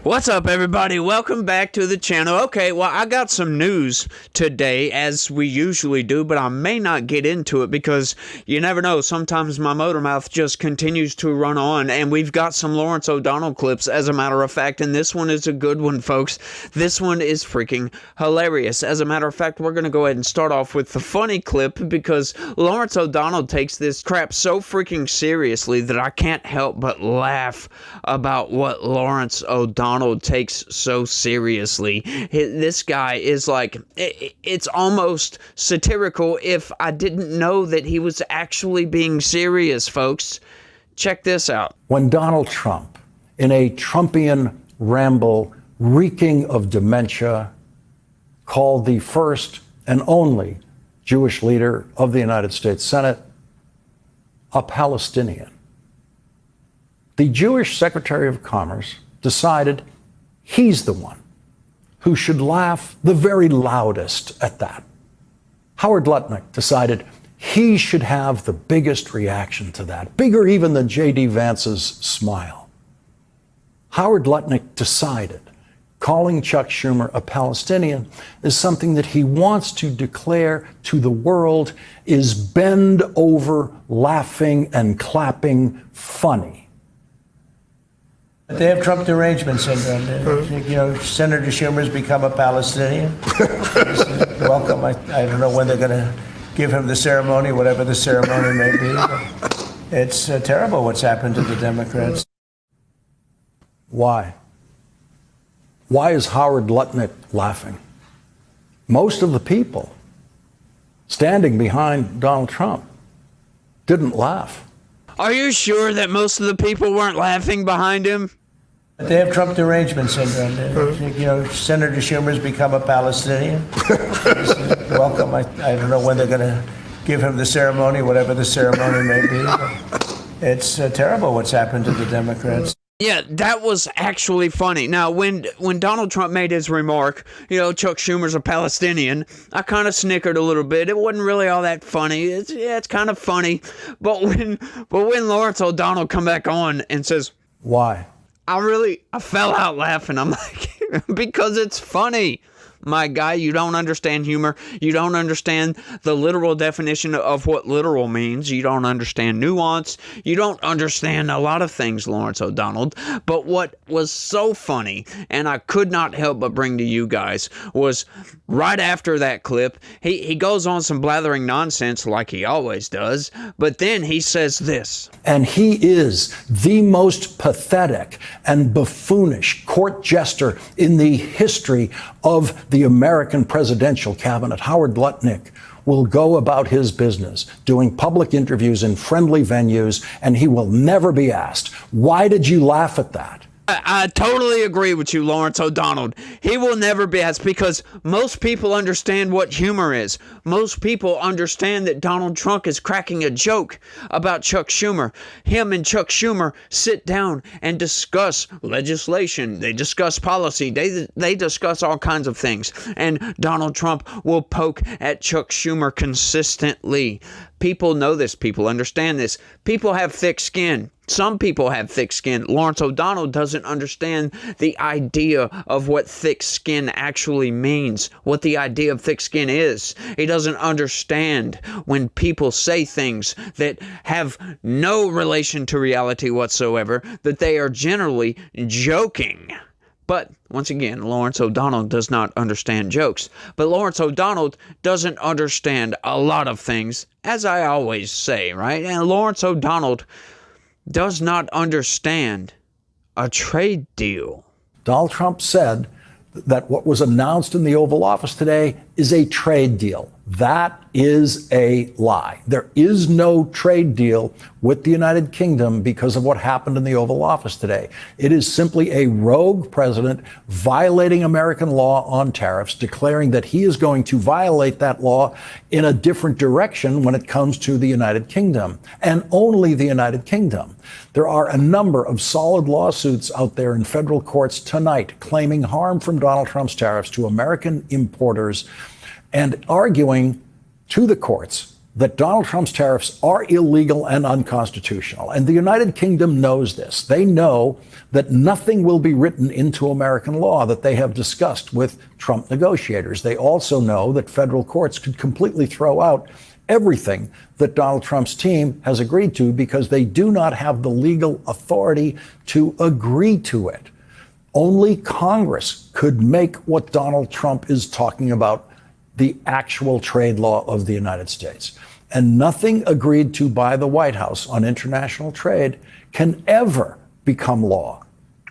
What's up, everybody? Welcome back to the channel. Okay, well, I got some news today, as we usually do, but I may not get into it because you never know. Sometimes my motor mouth just continues to run on, and we've got some Lawrence O'Donnell clips, as a matter of fact, and this one is a good one, folks. This one is freaking hilarious. As a matter of fact, we're going to go ahead and start off with the funny clip because Lawrence O'Donnell takes this crap so freaking seriously that I can't help but laugh about what Lawrence O'Donnell takes so seriously. This guy is like, it's almost satirical if I didn't know that he was actually being serious, folks. Check this out. When Donald Trump, in a Trumpian ramble reeking of dementia, called the first and only Jewish leader of the United States Senate a Palestinian, the Jewish Secretary of Commerce decided he's the one who should laugh the very loudest at that. Howard Lutnick decided he should have the biggest reaction to that, bigger even than J.D. Vance's smile. Howard Lutnick decided calling Chuck Schumer a Palestinian is something that he wants to declare to the world is bend over laughing and clapping funny. They have Trump derangement syndrome. You know, Senator Schumer's become a Palestinian. Welcome. I don't know when they're going to give him the ceremony, whatever the ceremony may be. It's terrible what's happened to the Democrats. Why? Why is Howard Lutnick laughing? Most of the people standing behind Donald Trump didn't laugh. Are you sure that most of the people weren't laughing behind him? They have Trump derangement syndrome. You know, Senator Schumer's become a Palestinian. Welcome. I don't know when they're going to give him the ceremony, whatever the ceremony may be. It's terrible what's happened to the Democrats. Yeah, that was actually funny. Now, when Donald Trump made his remark, you know, Chuck Schumer's a Palestinian, I kind of snickered a little bit. It wasn't really all that funny. It's kind of funny. But when Lawrence O'Donnell come back on and says, why? I fell out laughing. I'm like, because it's funny. My guy, you don't understand humor. You don't understand the literal definition of what literal means. You don't understand nuance. You don't understand a lot of things, Lawrence O'Donnell. But what was so funny, and I could not help but bring to you guys, was right after that clip, he goes on some blathering nonsense like he always does, but then he says this. And he is the most pathetic and buffoonish court jester in the history of the American presidential cabinet. Howard Lutnick will go about his business doing public interviews in friendly venues, and he will never be asked, why did you laugh at that? I totally agree with you, Lawrence O'Donnell. He will never be asked because most people understand what humor is. Most people understand that Donald Trump is cracking a joke about Chuck Schumer. Him and Chuck Schumer sit down and discuss legislation. They discuss policy. They discuss all kinds of things. And Donald Trump will poke at Chuck Schumer consistently. People know this. People understand this. People have thick skin. Some people have thick skin. Lawrence O'Donnell doesn't understand the idea of what thick skin actually means, what the idea of thick skin is. He doesn't understand when people say things that have no relation to reality whatsoever, that they are generally joking. But once again, Lawrence O'Donnell does not understand jokes. But Lawrence O'Donnell doesn't understand a lot of things, as I always say, right? And Lawrence O'Donnell does not understand a trade deal. Donald Trump said that what was announced in the Oval Office today is a trade deal. That is a lie. There is no trade deal with the United Kingdom because of what happened in the Oval Office today. It is simply a rogue president violating American law on tariffs, declaring that he is going to violate that law in a different direction when it comes to the United Kingdom, and only the United Kingdom. There are a number of solid lawsuits out there in federal courts tonight claiming harm from Donald Trump's tariffs to American importers and arguing to the courts that Donald Trump's tariffs are illegal and unconstitutional. And the United Kingdom knows this. They know that nothing will be written into American law that they have discussed with Trump negotiators. They also know that federal courts could completely throw out everything that Donald Trump's team has agreed to because they do not have the legal authority to agree to it. Only Congress could make what Donald Trump is talking about the actual trade law of the United States. And nothing agreed to by the White House on international trade can ever become law,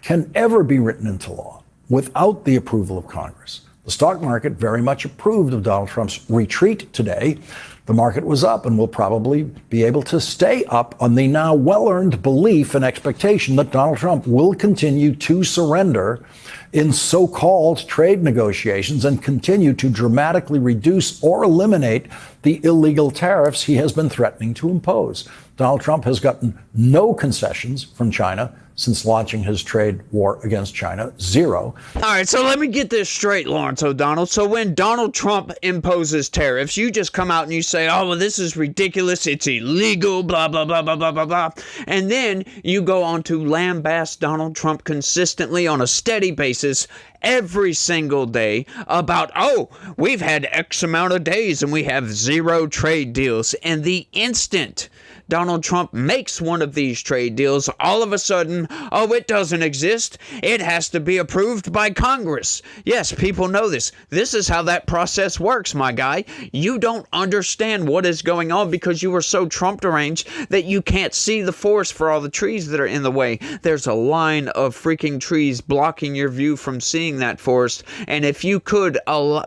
can ever be written into law without the approval of Congress. The stock market very much approved of Donald Trump's retreat today. The market was up and will probably be able to stay up on the now well-earned belief and expectation that Donald Trump will continue to surrender in so-called trade negotiations and continue to dramatically reduce or eliminate the illegal tariffs he has been threatening to impose. Donald Trump has gotten no concessions from China since launching his trade war against China, zero. All right, so let me get this straight, Lawrence O'Donnell. So when Donald Trump imposes tariffs, you just come out and you say, oh, well, this is ridiculous, it's illegal, blah, blah, blah, blah, blah, blah, blah. And then you go on to lambaste Donald Trump consistently on a steady basis every single day about, oh, we've had X amount of days and we have zero trade deals. And the instant Donald Trump makes one of these trade deals, all of a sudden, oh, it doesn't exist. It has to be approved by Congress. Yes, people know this. This is how that process works, my guy. You don't understand what is going on because you are so Trump deranged that you can't see the forest for all the trees that are in the way. There's a line of freaking trees blocking your view from seeing that forest. And if you could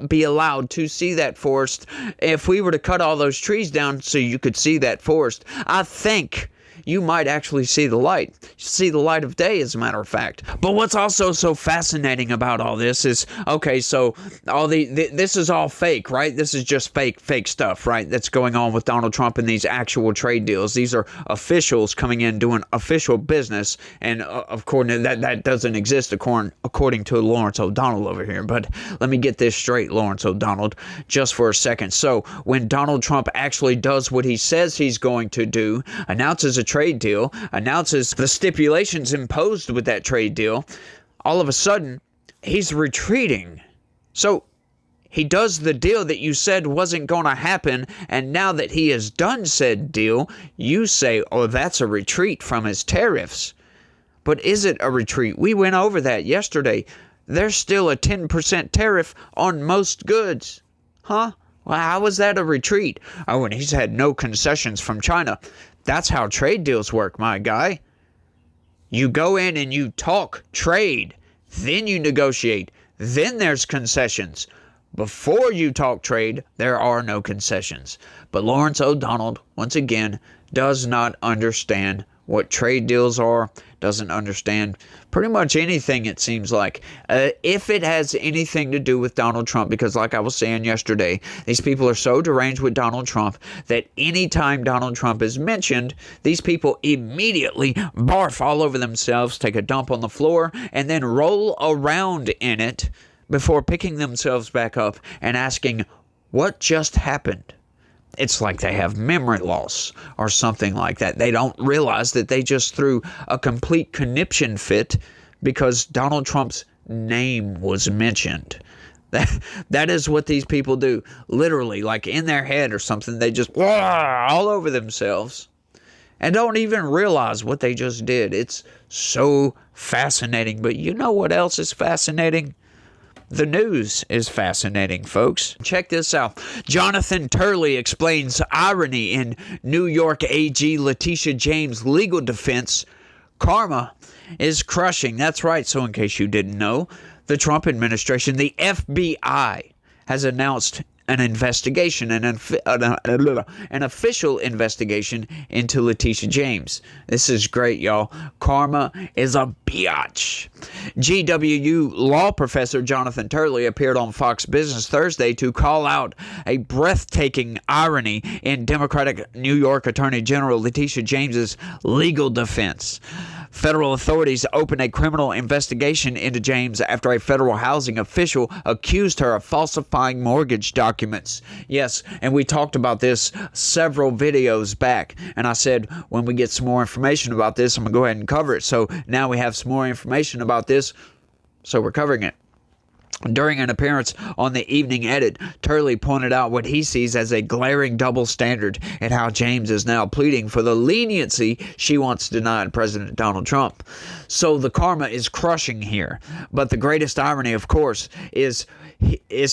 be allowed to see that forest, if we were to cut all those trees down so you could see that forest, I think you might actually see the light of day, as a matter of fact. But what's also so fascinating about all this is, okay, so all this is all fake, right? This is just fake stuff, right? That's going on with Donald Trump and these actual trade deals. These are officials coming in doing official business, and according to that doesn't exist according to Lawrence O'Donnell over here. But let me get this straight, Lawrence O'Donnell, just for a second. So when Donald Trump actually does what he says he's going to do, announces a trade deal, announces the stipulations imposed with that trade deal, all of a sudden, he's retreating. So he does the deal that you said wasn't going to happen, and now that he has done said deal, you say, oh, that's a retreat from his tariffs. But is it a retreat? We went over that yesterday. There's still a 10% tariff on most goods. Huh? Well, how is that a retreat? Oh, and he's had no concessions from China. That's how trade deals work, my guy. You go in and you talk trade, then you negotiate, then there's concessions. Before you talk trade, there are no concessions. But Lawrence O'Donnell, once again, does not understand what trade deals are, doesn't understand pretty much anything, it seems like. If it has anything to do with Donald Trump, because like I was saying yesterday, these people are so deranged with Donald Trump that anytime Donald Trump is mentioned, these people immediately barf all over themselves, take a dump on the floor, and then roll around in it before picking themselves back up and asking, what just happened? It's like they have memory loss or something like that. They don't realize that they just threw a complete conniption fit because Donald Trump's name was mentioned. That is what these people do. Literally, like in their head or something, they just all over themselves and don't even realize what they just did. It's so fascinating. But you know what else is fascinating? The news is fascinating, folks. Check this out. Jonathan Turley explains irony in New York AG Letitia James' legal defense. Karma is crushing. That's right. So in case you didn't know, the Trump administration, the FBI, has announced an investigation, an official investigation into Letitia James. This is great, y'all. Karma is a biatch. GWU law professor Jonathan Turley appeared on Fox Business Thursday to call out a breathtaking irony in Democratic New York Attorney General Letitia James's legal defense. Federal authorities opened a criminal investigation into James after a federal housing official accused her of falsifying mortgage documents. Yes, and we talked about this several videos back, and I said when we get some more information about this, I'm going to go ahead and cover it. So now we have some more information about this, so we're covering it. During an appearance on the Evening Edit, Turley pointed out what he sees as a glaring double standard and how James is now pleading for the leniency she once denied President Donald Trump. So the karma is crushing here. But the greatest irony, of course, is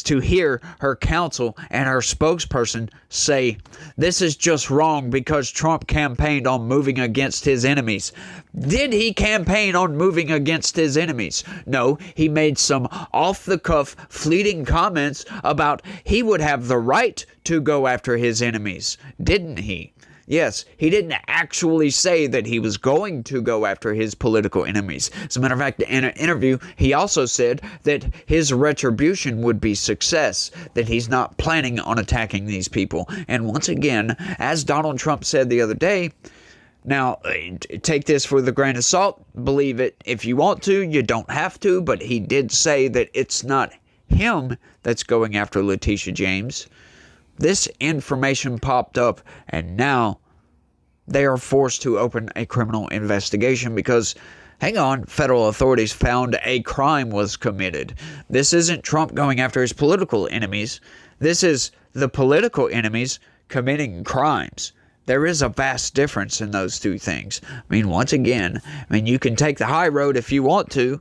to hear her counsel and her spokesperson say, this is just wrong because Trump campaigned on moving against his enemies. Did he campaign on moving against his enemies? No, he made some off-the-cuff, fleeting comments about he would have the right to go after his enemies, didn't he? Yes, he didn't actually say that he was going to go after his political enemies. As a matter of fact, in an interview, he also said that his retribution would be success, that he's not planning on attacking these people. And once again, as Donald Trump said the other day, now, take this with a grain of salt, believe it if you want to, you don't have to, but he did say that it's not him that's going after Letitia James. This information popped up, and now they are forced to open a criminal investigation because, hang on, federal authorities found a crime was committed. This isn't Trump going after his political enemies. This is the political enemies committing crimes. There is a vast difference in those two things. I mean, once again, you can take the high road if you want to,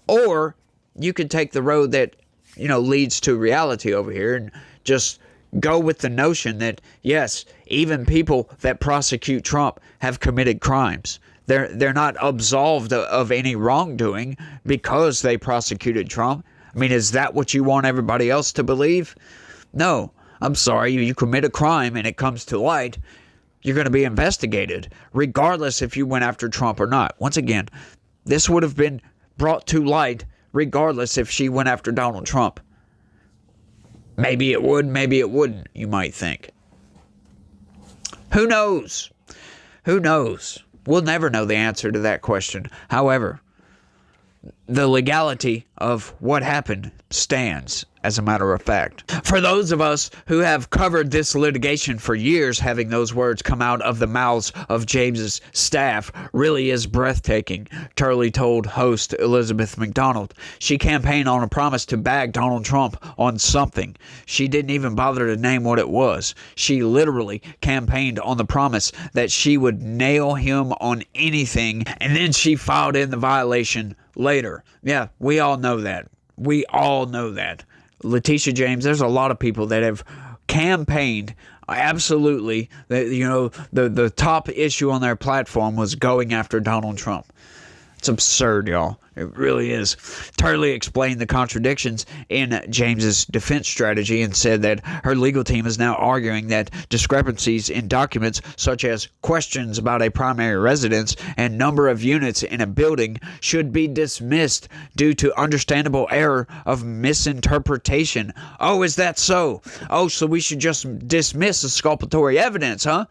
or you can take the road that, leads to reality over here and just go with the notion that, yes, even people that prosecute Trump have committed crimes. They're not absolved of any wrongdoing because they prosecuted Trump. I mean, is that what you want everybody else to believe? No. I'm sorry. You commit a crime and it comes to light, you're going to be investigated, regardless if you went after Trump or not. Once again, this would have been brought to light regardless if she went after Donald Trump. Maybe it would, maybe it wouldn't, you might think. Who knows? Who knows? We'll never know the answer to that question. However, the legality of what happened stands, as a matter of fact. For those of us who have covered this litigation for years, having those words come out of the mouths of James's staff really is breathtaking, Turley told host Elizabeth McDonald. She campaigned on a promise to bag Donald Trump on something. She didn't even bother to name what it was. She literally campaigned on the promise that she would nail him on anything, and then she filed in the violation later. Yeah, we all know that. We all know that. Letitia James, there's a lot of people that have campaigned absolutely. The top issue on their platform was going after Donald Trump. It's absurd, y'all. It really is. Turley explained the contradictions in James's defense strategy and said that her legal team is now arguing that discrepancies in documents such as questions about a primary residence and number of units in a building should be dismissed due to understandable error of misinterpretation. Oh, is that so? Oh, so we should just dismiss the exculpatory evidence, huh?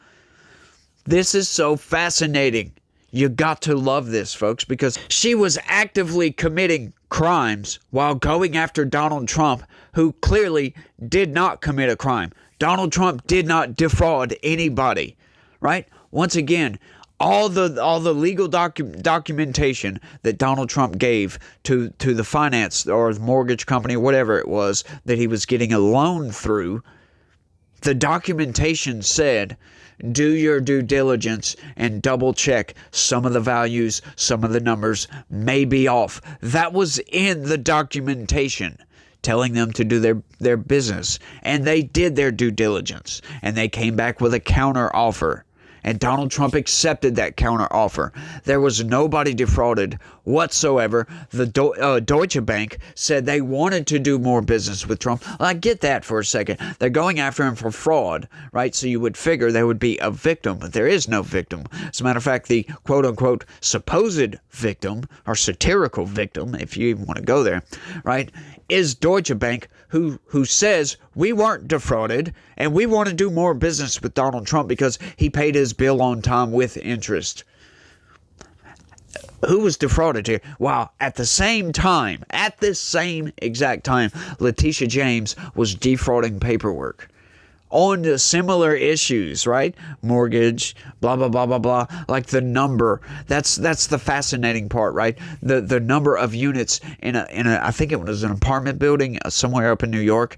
This is so fascinating. You got to love this, folks, because she was actively committing crimes while going after Donald Trump, who clearly did not commit a crime. Donald Trump did not defraud anybody, right? Once again, all the legal documentation that Donald Trump gave to the finance or the mortgage company, whatever it was, that he was getting a loan through, the documentation said, do your due diligence and double check some of the values, some of the numbers may be off. That was in the documentation telling them to do their business. And they did their due diligence. And they came back with a counter offer. And Donald Trump accepted that counter offer. There was nobody defrauded whatsoever. The Deutsche Bank said they wanted to do more business with Trump. Well, I get that for a second. They're going after him for fraud, right? So you would figure there would be a victim, but there is no victim. As a matter of fact, the quote-unquote supposed victim, or satirical victim, if you even want to go there, right, is Deutsche Bank, who says we weren't defrauded and we want to do more business with Donald Trump because he paid his bill on time with interest. Who was defrauded here? Wow, at this same exact time, Letitia James was defrauding paperwork on the similar issues, right? Mortgage, blah, blah, blah, blah, blah. Like the number, that's the fascinating part, right? The number of units in a I think it was an apartment building somewhere up in New York.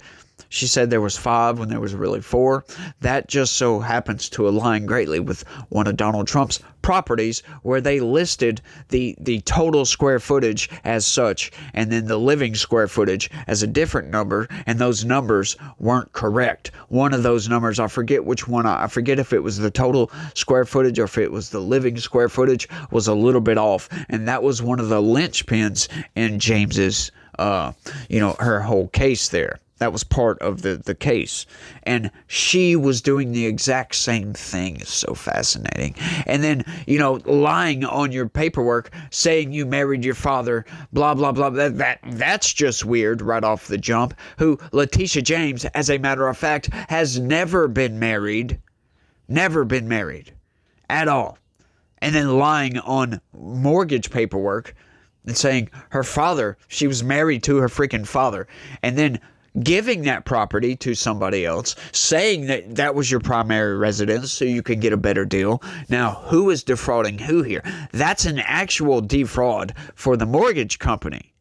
She said there was 5 when there was really 4. That just so happens to align greatly with one of Donald Trump's properties, where they listed the total square footage as such, and then the living square footage as a different number, and those numbers weren't correct. One of those numbers, I forget which one, I forget if it was the total square footage or if it was the living square footage, was a little bit off, and that was one of the linchpins in James's, her whole case there. That was part of the case. And she was doing the exact same thing. It's so fascinating. And then, lying on your paperwork, saying you married your father, blah, blah, blah. That's just weird right off the jump. Who, Letitia James, as a matter of fact, has never been married. Never been married. At all. And then lying on mortgage paperwork and saying her father, she was married to her freaking father. And then giving that property to somebody else, saying that was your primary residence so you can get a better deal. Now, who is defrauding who here? That's an actual defraud for the mortgage company.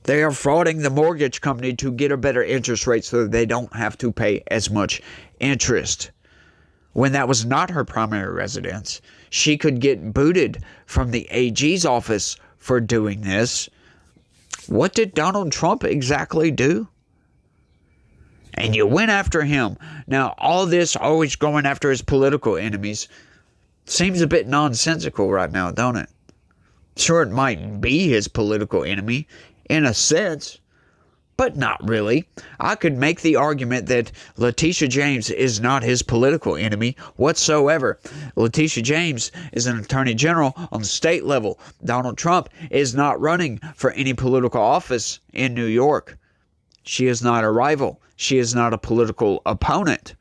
They are frauding the mortgage company to get a better interest rate so that they don't have to pay as much interest. When that was not her primary residence, she could get booted from the AG's office for doing this. What did Donald Trump exactly do? And you went after him. Now, all this always going after his political enemies seems a bit nonsensical right now, don't it? Sure, it might be his political enemy, in a sense, but not really. I could make the argument that Letitia James is not his political enemy whatsoever. Letitia James is an attorney general on the state level. Donald Trump is not running for any political office in New York. She is not a rival. She is not a political opponent.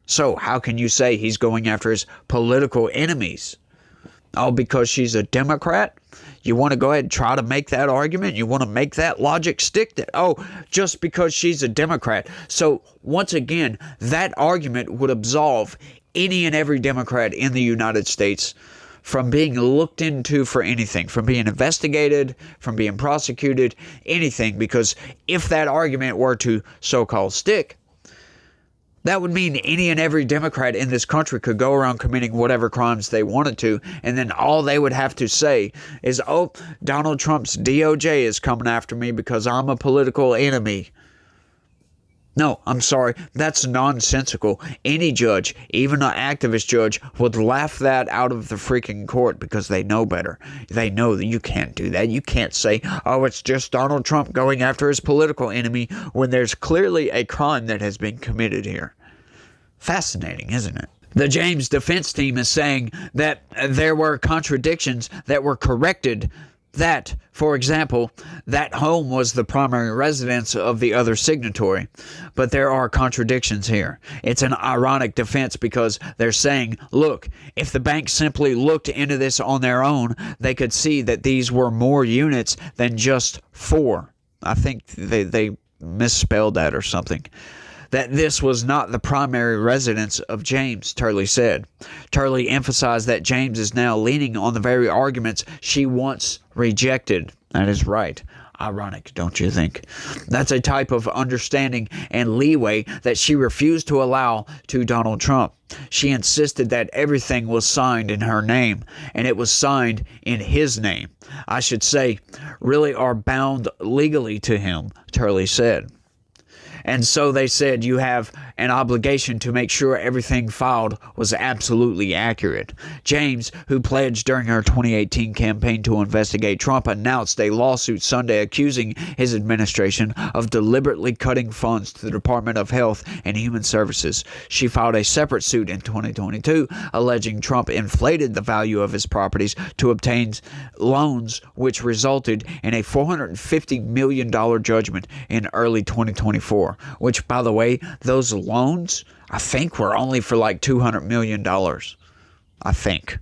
So how can you say he's going after his political enemies? Oh, because she's a Democrat? You want to go ahead and try to make that argument? You want to make that logic stick? Just because she's a Democrat. So once again, that argument would absolve any and every Democrat in the United States from being looked into for anything, from being investigated, from being prosecuted, anything. Because if that argument were to so-called stick, that would mean any and every Democrat in this country could go around committing whatever crimes they wanted to, and then all they would have to say is, Donald Trump's DOJ is coming after me because I'm a political enemy. No, I'm sorry, that's nonsensical. Any judge, even an activist judge, would laugh that out of the freaking court because they know better. They know that you can't do that. You can't say, it's just Donald Trump going after his political enemy when there's clearly a crime that has been committed here. Fascinating, isn't it? The James defense team is saying that there were contradictions that were corrected. That, for example, that home was the primary residence of the other signatory. But there are contradictions here. It's an ironic defense because they're saying, look, if the bank simply looked into this on their own, they could see that these were more units than just 4. I think they misspelled that or something. That this was not the primary residence of James, Turley said. Turley emphasized that James is now leaning on the very arguments she once rejected. That is right. Ironic, don't you think? That's a type of understanding and leeway that she refused to allow to Donald Trump. She insisted that everything was signed in her name, and it was signed in his name. I should say, really are bound legally to him, Turley said. And so they said you have an obligation to make sure everything filed was absolutely accurate. James, who pledged during her 2018 campaign to investigate Trump, announced a lawsuit Sunday accusing his administration of deliberately cutting funds to the Department of Health and Human Services. She filed a separate suit in 2022 alleging Trump inflated the value of his properties to obtain loans, which resulted in a $450 million judgment in early 2024. Which, by the way, those loans, I think, were only for like $200 million. I think.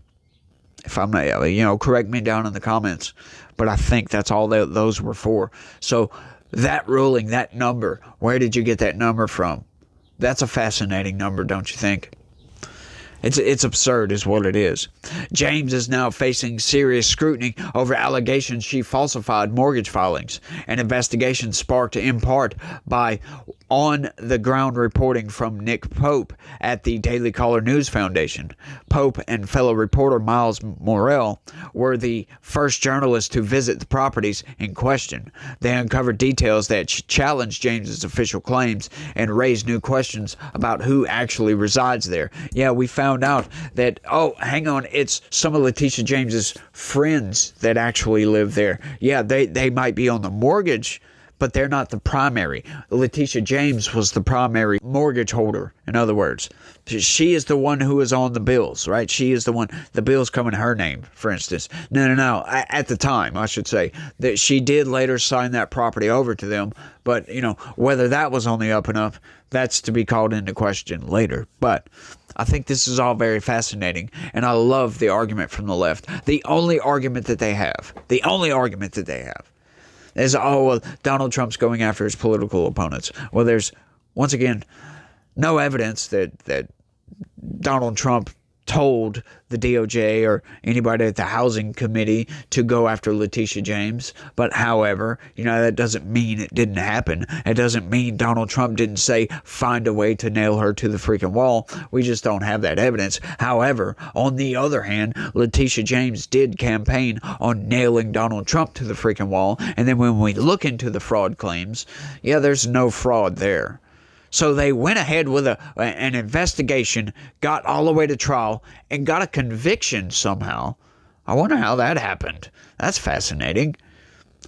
If I'm not, correct me down in the comments. But I think that's all those were for. So that ruling, that number, where did you get that number from? That's a fascinating number, don't you think? It's absurd is what it is. James is now facing serious scrutiny over allegations she falsified mortgage filings. An investigation sparked in part by on-the-ground reporting from Nick Pope at the Daily Caller News Foundation. Pope and fellow reporter Miles Morrell were the first journalists to visit the properties in question. They uncovered details that challenged James's official claims and raised new questions about who actually resides there. Yeah, we found out that, hang on, it's some of Letitia James's friends that actually live there. Yeah, they might be on the mortgage, but they're not the primary. Letitia James was the primary mortgage holder, in other words. She is the one who is on the bills, right? She is the one, the bills come in her name, for instance. No. At the time, I should say, that she did later sign that property over to them. But, whether that was on the up and up, that's to be called into question later. But I think this is all very fascinating, and I love the argument from the left. The only argument that they have is, Donald Trump's going after his political opponents. Well, there's, once again, no evidence that Donald Trump told the DOJ or anybody at the Housing Committee to go after Letitia James. But however, that doesn't mean it didn't happen. It doesn't mean Donald Trump didn't say, find a way to nail her to the freaking wall. We just don't have that evidence. However, on the other hand, Letitia James did campaign on nailing Donald Trump to the freaking wall. And then when we look into the fraud claims, there's no fraud there. So they went ahead with an investigation, got all the way to trial, and got a conviction somehow. I wonder how that happened. That's fascinating.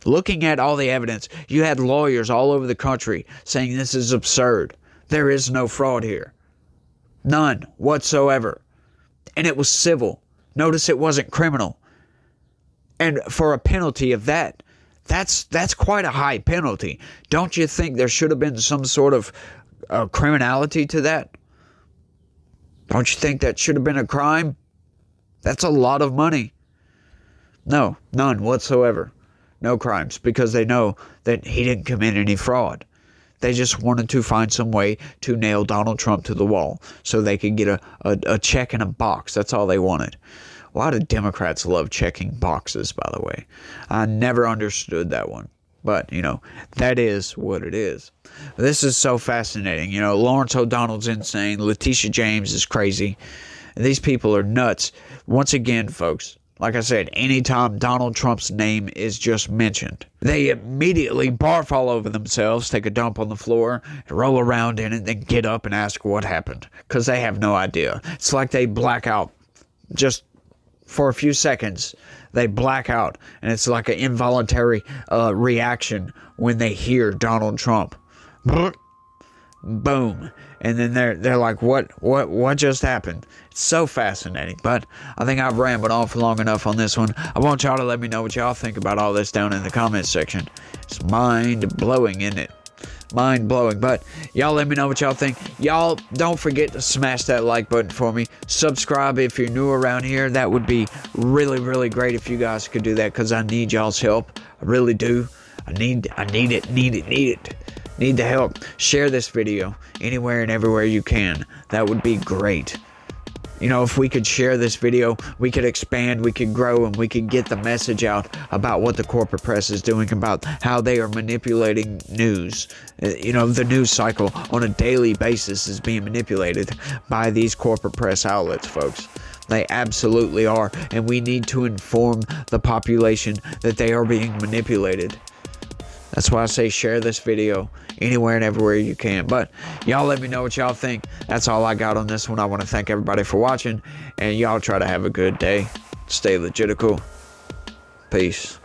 Looking at all the evidence, you had lawyers all over the country saying this is absurd. There is no fraud here. None whatsoever. And it was civil. Notice it wasn't criminal. And for a penalty of that, that's quite a high penalty. Don't you think there should have been some sort of criminality to that? Don't you think that should have been a crime? That's a lot of money. No, none whatsoever. No crimes, because they know that he didn't commit any fraud. They just wanted to find some way to nail Donald Trump to the wall so they could get a check in a box. That's all they wanted. Why do Democrats love checking boxes, by the way? I never understood that one. But, that is what it is. This is so fascinating. Lawrence O'Donnell's insane. Letitia James is crazy. These people are nuts. Once again, folks, like I said, anytime Donald Trump's name is just mentioned, they immediately barf all over themselves, take a dump on the floor, roll around in it, then get up and ask what happened. Because they have no idea. It's like they black out just for a few seconds. They black out, and it's like an involuntary reaction when they hear Donald Trump. Boom. And then they're like, what just happened? It's so fascinating. But I think I've rambled on for long enough on this one. I want y'all to let me know what y'all think about all this down in the comments section. It's mind-blowing, isn't it? Mind-blowing. But y'all let me know what y'all think. Y'all don't forget to smash that like button for me. Subscribe if you're new around here. That would be really, really great if you guys could do that, because I need y'all's help. I really do. I need it. Need the help. Share this video anywhere and everywhere you can. That would be great. If we could share this video, we could expand, we could grow, and we could get the message out about what the corporate press is doing, about how they are manipulating news. The news cycle on a daily basis is being manipulated by these corporate press outlets, folks. They absolutely are, and we need to inform the population that they are being manipulated. That's why I say share this video anywhere and everywhere you can. But y'all let me know what y'all think. That's all I got on this one. I want to thank everybody for watching, and y'all try to have a good day. Stay legitical. Peace.